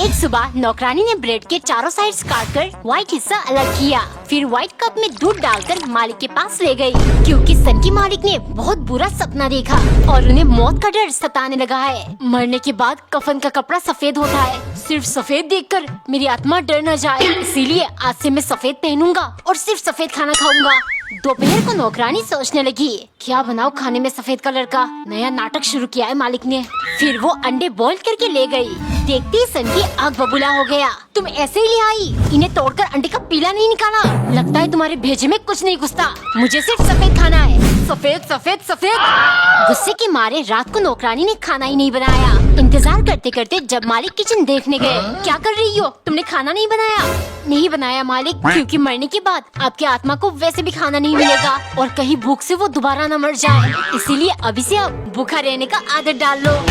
एक सुबह नौकरानी ने ब्रेड के चारों साइड्स काटकर व्हाइट हिस्सा अलग किया। फिर व्हाइट कप में दूध डालकर मालिक के पास ले गई, क्योंकि सन की मालिक ने बहुत बुरा सपना देखा और उन्हें मौत का डर सताने लगा है। मरने के बाद कफन का कपड़ा सफेद होता है। सिर्फ सफेद देखकर मेरी आत्मा डर न जाए, इसीलिए आज से मैं सफेद पहनूंगा और सिर्फ सफेद खाना खाऊंगा। दोपहर को नौकरानी सोचने लगी, क्या बनाओ खाने में सफेद कलर का। नया नाटक शुरू किया है मालिक ने। फिर वो अंडे बॉईल करके ले गई। देखते ही सन की आग बबूला हो गया। तुम ऐसे ही ले आई, इन्हें तोड़कर अंडे का पीला नहीं निकाला। लगता है तुम्हारे भेजे में कुछ नहीं घुसता। मुझे सिर्फ सफेद खाना है, सफेद सफेद सफेद। गुस्से के मारे रात को नौकरानी ने खाना ही नहीं बनाया। इंतजार करते करते जब मालिक किचन देखने गए, क्या कर रही हो, तुमने खाना नहीं बनाया? नहीं बनाया मालिक, क्योंकि मरने के बाद आपके आत्मा को वैसे भी खाना नहीं मिलेगा और कहीं भूख से वो दोबारा न मर जाए, इसीलिए अभी से अब भूखा रहने का आदत डाल लो।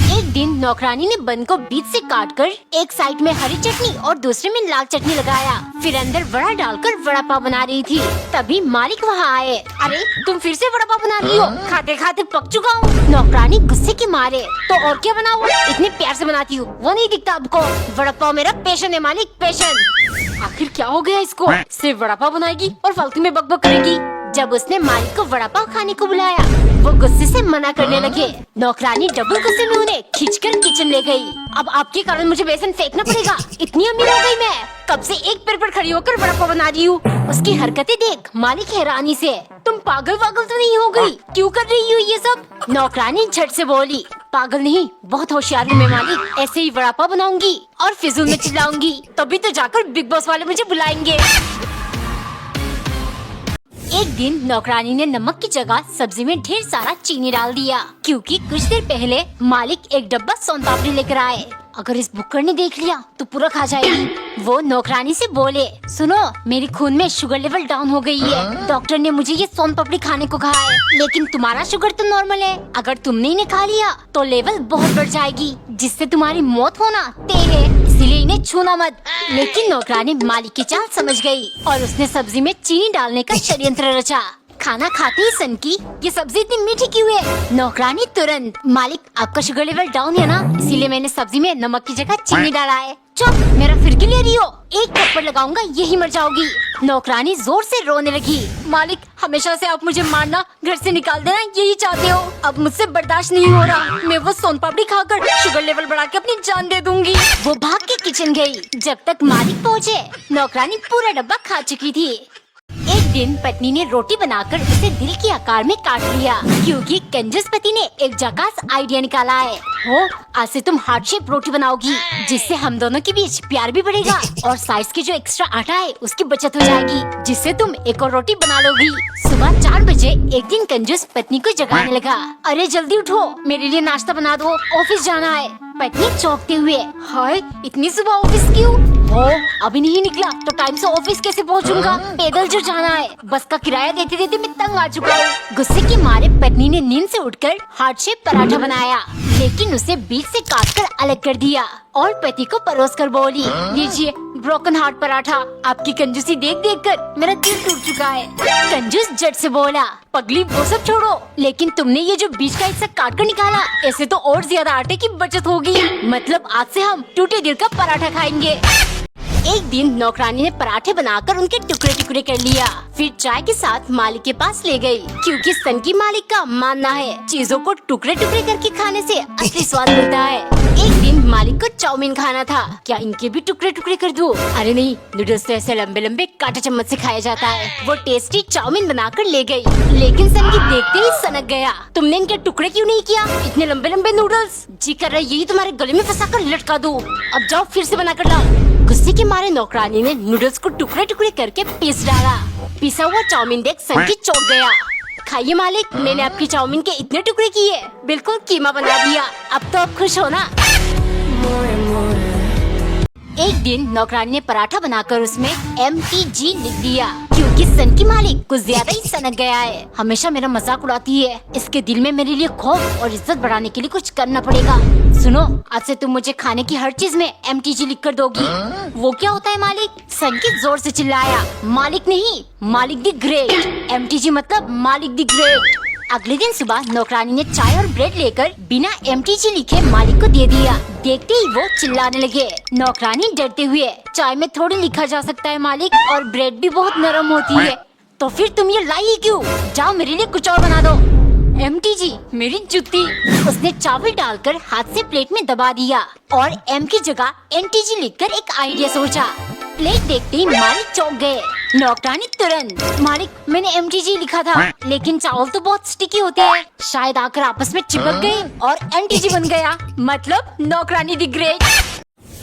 एक दिन नौकरानी ने बन को बीच से काटकर एक साइड में हरी चटनी और दूसरे में लाल चटनी लगाया। फिर अंदर वड़ा डालकर वड़ा पाव बना रही थी। तभी मालिक वहाँ आए। अरे तुम फिर से वड़ा पाव बना रही हो, खाते खाते पक चुका हूँ। नौकरानी गुस्से के मारे, तो और क्या बनाऊँ, इतने प्यार से बनाती हूँ, वो नहीं दिखता आपको? वड़ा पाव मेरा पैशन है मालिक, पैशन। आखिर क्या हो गया इसको, सिर्फ वड़ा पाव बनाएगी और फालतू में बकबक करेगी। जब उसने मालिक को वड़ा पाव खाने को बुलाया, वो गुस्से से मना करने लगे। नौकरानी डबल गुस्से में उन्हें खींचकर किचन ले गई। अब आपके कारण मुझे बेसन फेंकना पड़ेगा, इतनी अमीर हो गई मैं। कब से एक पैर पर खड़ी होकर वड़ा पाव बना रही हूँ। उसकी हरकतें देख मालिक हैरानी से, तुम पागल वागल तो नहीं हो गई, क्यों कर रही हो ये सब? नौकरानी झट से बोली, पागल नहीं, बहुत होशियार हूँ मैं मालिक। ऐसे ही वड़ा पाव बनाऊंगी और फिजूल में चिल्लाऊंगी, तभी तो जाकर बिग बॉस वाले मुझे बुलाएंगे। एक दिन नौकरानी ने नमक की जगह सब्जी में ढेर सारा चीनी डाल दिया, क्योंकि कुछ देर पहले मालिक एक डब्बा सोन पापड़ी लेकर आए। अगर इस बुक्कड़ ने देख लिया तो पूरा खा जाएगी। वो नौकरानी से बोले, सुनो, मेरी खून में शुगर लेवल डाउन हो गई है। डॉक्टर ने मुझे ये सोन पापड़ी खाने को कहा है, लेकिन तुम्हारा शुगर तो नॉर्मल है। अगर तुमने इन्हें खा लिया तो लेवल बहुत बढ़ जाएगी, जिससे तुम्हारी मौत होना तय है, इसीलिए इन्हें छूना मत। लेकिन नौकरानी मालिक की चाल समझ गई और उसने सब्जी में चीनी डालने का षड्यंत्र रचा। खाना खाते ही सन की, ये सब्जी इतनी मीठी क्यों है? नौकरानी तुरंत, मालिक आपका शुगर लेवल डाउन है ना, इसीलिए मैंने सब्जी में नमक की जगह चीनी डाला है। चुप, मेरा फिरकी ले रही हो, एक थप्पड़ लगाऊंगा यही मर जाओगी। नौकरानी जोर से रोने लगी। मालिक, हमेशा से आप मुझे मारना, घर से निकाल देना यही चाहते हो। अब मुझसे बर्दाश्त नहीं हो रहा, मैं वो सोन पापड़ी खाकर शुगर लेवल बढ़ा के अपनी जान दे दूंगी। वो भाग के किचन गई। जब तक मालिक पहुँचे, नौकरानी पूरा डब्बा खा चुकी थी। एक दिन पत्नी ने रोटी बनाकर उसे दिल के आकार में काट लिया, क्योंकि कंजूस पति ने एक जकास आइडिया निकाला है। हो, आज से तुम हार्ट शेप रोटी बनाओगी, जिससे हम दोनों के बीच प्यार भी बढ़ेगा और साइज के जो एक्स्ट्रा आटा है उसकी बचत हो जाएगी, जिससे तुम एक और रोटी बना लोगी। सुबह 4 बजे एक दिन कंजूस पत्नी को जगाने लगा। अरे जल्दी उठो, मेरे लिए नाश्ता बना दो, ऑफिस जाना है। पत्नी चौंकते हुए, हाय इतनी सुबह ऑफिस क्यों? हो, अभी नहीं निकला तो टाइम से ऑफिस कैसे पहुंचूंगा? पैदल जो जाना है, बस का किराया देते देते मैं तंग आ चुका हूँ। गुस्से के मारे पत्नी ने नींद से उठकर हार्ट शेप पराठा बनाया, लेकिन उसे बीच से काटकर अलग कर दिया और पति को परोस कर बोली, लीजिए ब्रोकन हार्ट पराठा। आपकी कंजूसी देख देख कर मेरा दिल टूट चुका है। कंजूस झट से बोला, पगली वो सब छोड़ो, लेकिन तुमने ये जो बीच का हिस्सा काट कर निकाला, ऐसे तो और ज्यादा आटे की बचत होगी। मतलब आज से हम टूटे दिल का पराठा खाएंगे। एक दिन नौकरानी ने पराठे बनाकर उनके टुकड़े टुकड़े कर लिया। फिर चाय के साथ मालिक के पास ले गई, क्योंकि सन की मालिक का मानना है चीजों को टुकड़े टुकड़े करके खाने से असली स्वाद मिलता है। एक दिन मालिक को चाउमीन खाना था, क्या इनके भी टुकड़े टुकड़े कर दूं? अरे नहीं, नूडल्स तो ऐसे लंबे लंबे कांटे चम्मच से खाया जाता है। वो टेस्टी चाउमीन बनाकर ले गई, लेकिन सन की देखते ही सनक गया। तुमने इनके टुकड़े क्यों नहीं किया? इतने लंबे लंबे नूडल्स, जी कर रहा है यही तुम्हारे गले में फंसा कर लटका दूं। अब जाओ फिर से बना कर लाओ। गुस्से के मारे नौकरानी ने नूडल्स को टुकड़े टुकड़े करके पीस डाला। पिसा हुआ चाउमीन देख सन की चौंक गया। खाइए मालिक, मैंने आपकी चाउमीन के इतने टुकड़े किए, बिल्कुल कीमा बना दिया। अब तो आप खुश हो ना? एक दिन नौकरानी ने पराठा बनाकर उसमें MTG लिख दिया, क्योंकि सन की मालिक कुछ ज्यादा ही सनक गया है। हमेशा मेरा मजाक उड़ाती है, इसके दिल में मेरे लिए खौफ और इज्जत बढ़ाने के लिए कुछ करना पड़ेगा। सुनो, आज से तुम मुझे खाने की हर चीज में MTG लिख कर दोगी। वो क्या होता है मालिक? सन की जोर से चिल्लाया। मालिक नहीं, मालिक द ग्रेट। MTG मतलब मालिक द ग्रेट। अगले दिन सुबह नौकरानी ने चाय और ब्रेड लेकर बिना MTG लिखे मालिक को दे दिया। देखते ही वो चिल्लाने लगे। नौकरानी डरते हुए, चाय में थोड़ी लिखा जा सकता है मालिक, और ब्रेड भी बहुत नरम होती है। तो फिर तुम ये लाई क्यों? जाओ मेरे लिए कुछ और बना दो। MTG मेरी जुत्ती। उसने चावल डालकर हाथ से प्लेट में दबा दिया और M की जगह NTG लिखकर एक आइडिया सोचा। प्लेट देखते ही मालिक चौंक गए। नौकरानी तुरंत, मालिक मैंने MTG लिखा था, लेकिन चावल तो बहुत स्टिकी होते हैं, शायद आकर आपस में चिपक गए और MTG बन गया। मतलब नौकरानी दी ग्रेट।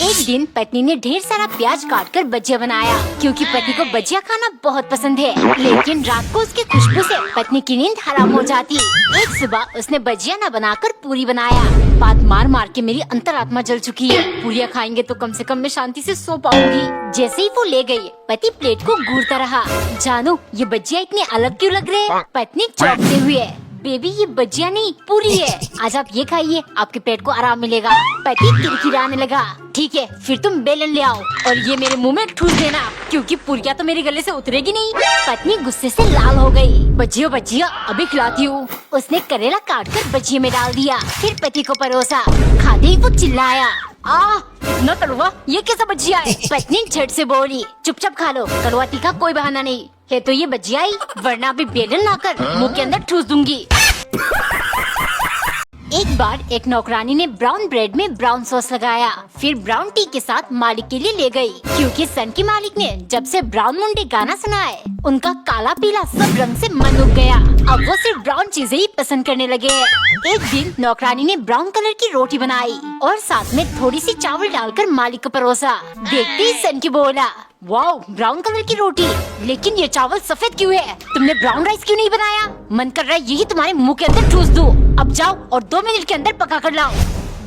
एक दिन पत्नी ने ढेर सारा प्याज काटकर भजिया बनाया, क्योंकि पति को भजिया खाना बहुत पसंद है। लेकिन रात को उसकी खुशबू से पत्नी की नींद हराम हो जाती। एक सुबह उसने भजिया न बनाकर पूरी बनाया। बात मार मार के मेरी अंतरात्मा जल चुकी है। पूरियां खाएंगे तो कम से कम मैं शांति से सो पाऊंगी। जैसे ही वो ले गई, पति प्लेट को घूरता रहा। जानू ये भजिया इतने अलग क्यों लग रहे? पत्नी चौंकते हुए, बेबी ये भजिया नहीं पूरी है, आज आप ये खाइए, आपके पेट को आराम मिलेगा। पति किरकिराने लगा। ठीक है फिर तुम बेलन ले आओ और ये मेरे मुंह में ठूस देना, क्योंकि पुरिया तो मेरे गले से उतरेगी नहीं। पत्नी गुस्से से लाल हो गई। भजिया भजिया अभी खिलाती हूँ। उसने करेला काटकर भजिए में डाल दिया, फिर पति को परोसा। खाते ही वो चिल्लाया, इतना कड़वा, ये कैसा भजिया है? पत्नी झट से बोली, चुपचाप खा लो, कड़वा तीखा कोई बहाना नहीं है। तो ये भजिया ही, वरना अभी बेलन लाकर मुंह के अंदर ठूस दूंगी। एक बार एक नौकरानी ने ब्राउन ब्रेड में ब्राउन सॉस लगाया, फिर ब्राउन टी के साथ मालिक के लिए ले गई, क्योंकि सन की मालिक ने जब से ब्राउन मुंडे गाना सुना है, उनका काला पीला सब रंग से मन उग गया। अब वो सिर्फ ब्राउन चीजें ही पसंद करने लगे। एक दिन नौकरानी ने ब्राउन कलर की रोटी बनाई और साथ में थोड़ी सी चावल डालकर मालिक को परोसा। देखते ही सन की बोला, वाओ ब्राउन कलर की रोटी, लेकिन ये चावल सफेद क्यों है? तुमने ब्राउन राइस क्यों नहीं बनाया? मन कर रहा है यही तुम्हारे मुंह के अंदर ठूस दूं। अब जाओ और 2 मिनट के अंदर पका कर लाओ।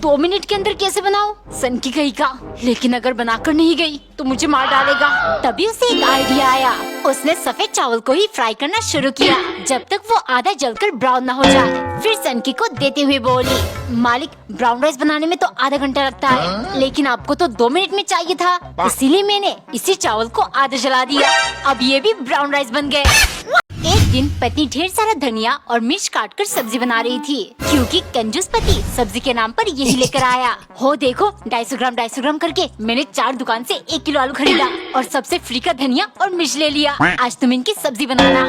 2 मिनट के अंदर कैसे बनाओ? सन की कही का, लेकिन अगर बनाकर नहीं गई तो मुझे मार डालेगा। तभी उसे एक आइडिया आया। उसने सफेद चावल को ही फ्राई करना शुरू किया, जब तक वो आधा जलकर ब्राउन न हो जाए। फिर सनकी को देते हुए बोली, मालिक ब्राउन राइस बनाने में तो आधा घंटा लगता है, लेकिन आपको तो 2 मिनट में चाहिए था, इसीलिए मैंने इसी चावल को आधा जला दिया। अब ये भी ब्राउन राइस बन गए। एक दिन पत्नी ढेर सारा धनिया और मिर्च काटकर सब्जी बना रही थी, क्योंकि कंजूस पति सब्जी के नाम पर यही लेकर आया। हो देखो 250 ग्राम करके मैंने 4 दुकान से 1 किलो आलू खरीदा और सबसे फ्री का धनिया और मिर्च ले लिया। आज तुम इनकी सब्जी बनाना।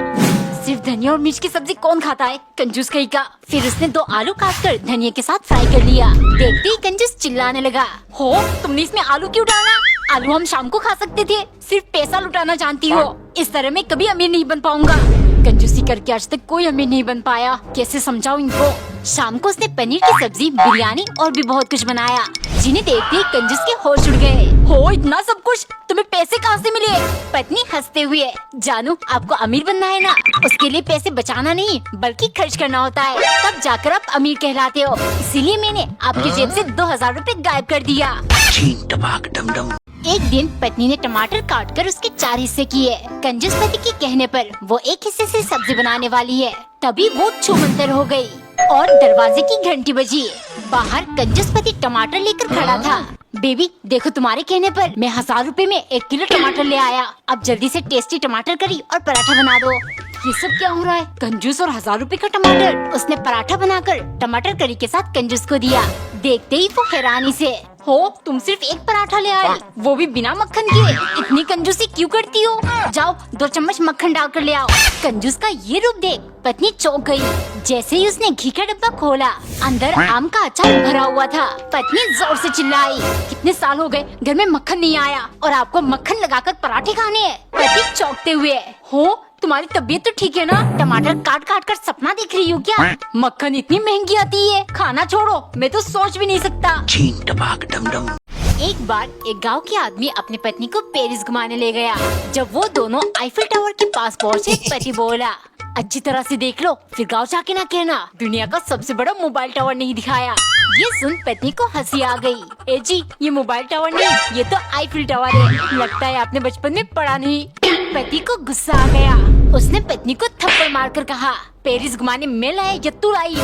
सिर्फ धनिया और मिर्च की सब्जी कौन खाता है? कंजूस कहीं का। फिर उसने 2 आलू काटकर धनिया के साथ फ्राई कर लिया। देखते ही कंजूस चिल्लाने लगा, हो तुमने इसमें आलू क्यों डाला? आलू हम शाम को खा सकते थे, सिर्फ पैसा लुटाना जानती हो। इस तरह मैं कभी अमीर नहीं बन पाऊंगा। कंजूसी करके आज तक कोई अमीर नहीं बन पाया, कैसे समझाऊं इनको। शाम को उसने पनीर की सब्जी, बिरयानी और भी बहुत कुछ बनाया, जिन्हें देखते ही कंजूस के होश उड़ गए। हो इतना सब कुछ, तुम्हें पैसे कहाँ से मिले? पत्नी हंसते हुए, जानू आपको अमीर बनना है ना, उसके लिए पैसे बचाना नहीं बल्कि खर्च करना होता है, तब जाकर आप अमीर कहलाते हो। इसीलिए मैंने आपकी जेब से 2000 रूपए गायब कर दिया। एक दिन पत्नी ने टमाटर काटकर उसके 4 हिस्से किए। कंजूस पति के कहने पर वो एक हिस्से से सब्जी बनाने वाली है। तभी वो छूमंतर हो गई और दरवाजे की घंटी बजी। बाहर कंजूस पति टमाटर लेकर खड़ा था। बेबी देखो तुम्हारे कहने पर मैं 1000 रूपए में 1 किलो टमाटर ले आया। अब जल्दी से टेस्टी टमाटर करी और पराठा बना दो। ये सब क्या हो रहा है? कंजूस और 1000 रूपए का टमाटर। उसने पराठा बनाकर टमाटर करी के साथ कंजूस को दिया। देखते ही वो हैरानी से, हो तुम सिर्फ 1 पराठा ले आई, वो भी बिना मक्खन के। इतनी कंजूसी क्यों करती हो? जाओ 2 चम्मच मक्खन डालकर ले आओ। कंजूस का ये रूप देख पत्नी चौंक गई। जैसे ही उसने घी का डब्बा खोला, अंदर आम का अचार भरा हुआ था। पत्नी जोर से चिल्लाई, कितने साल हो गए घर में मक्खन नहीं आया और आपको मक्खन लगाकर पराठे खाने हैं। पति चौंकते हुए, हो तुम्हारी तबीयत तो ठीक है ना? टमाटर काट काट कर सपना देख रही हो क्या? मक्खन इतनी महंगी आती है, खाना छोड़ो, मैं तो सोच भी नहीं सकता। एक बार एक गांव के आदमी अपनी पत्नी को पेरिस घुमाने ले गया। जब वो दोनों आईफिल टावर के पास पहुँचे, पति बोला, अच्छी तरह से देख लो, फिर गाँव जाके ना कहना दुनिया का सबसे बड़ा मोबाइल टावर नहीं दिखाया। ये सुन पत्नी को हंसी आ गई। ए जी ये मोबाइल टावर नहीं, ये तो आईफिल टावर है, लगता है आपने बचपन में पढ़ा नहीं। पति को गुस्सा आ गया। उसने पत्नी को थप्पड़ मारकर कहा, पेरिस घुमाने मैं लाया या तू लाई?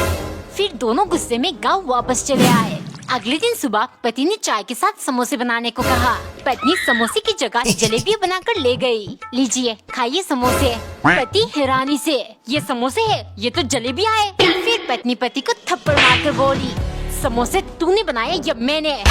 फिर दोनों गुस्से में गांव वापस चले आए। अगले दिन सुबह पति ने चाय के साथ समोसे बनाने को कहा। पत्नी समोसे की जगह जलेबी बनाकर ले गई। लीजिए खाइए समोसे। पति हैरानी से, ये समोसे है, ये तो जलेबियाँ है। फिर पत्नी पति को थप्पड़ मारकर बोली, समोसे तूने बनाए या मैंने?